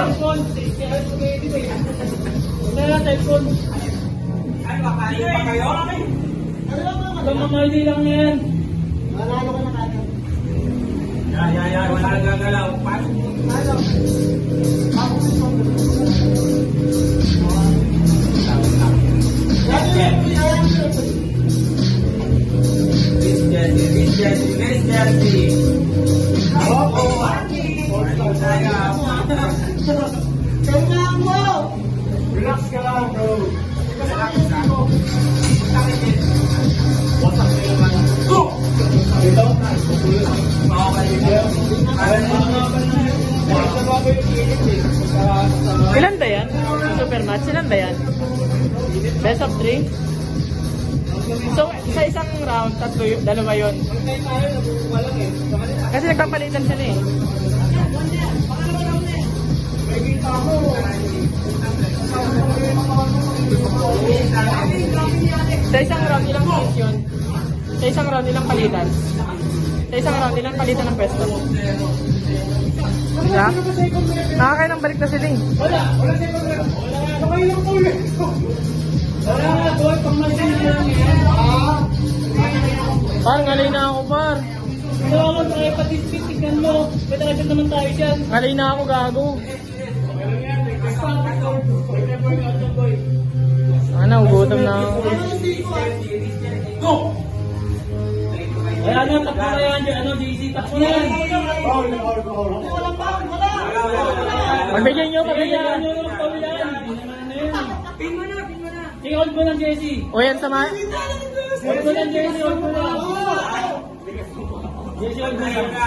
cellphone. Wala cellphone. Ay, makain pa kayo? Mamamali lang yan. Manalo ka na kagad. Yan. Wala nang gagalaw. Paano? Ako sa sound. Miss Jessie. Kailangan mo! Relax ka lang, bro. Wasak na yung mga. Go! Ito? Ilan ba yan? Supermatch, ilan ba yan? Best of 3? So, sa isang round, dalawa yun. Kasi nagpapalitan sila eh. Sa isang round, ilang points yun? Sa isang round, ilang palitan? Sa isang round, ilang palitan ng pwesto? Diba? Nakakailang balik na sila eh. Wala second round. Wala yung ulit. Wala nga, boy, pangmalitan na lang yan. Par, ngalay na ako, par. Wala mo sa hepatitis, tignan mo. May target naman tayo dyan. Ngalay na ako, gago. Ano, gutom na ako. Go! Kaya ano, takbo na yan dyan. Ano, JC, takbo na yan. Walang bakit, wala. Pagbigyan nyo yung pawilan. Pin mo na. Sige, hold mo ng JC. O yan, sama. Hold mo ng JC, hold mo na. JC, hold mo na.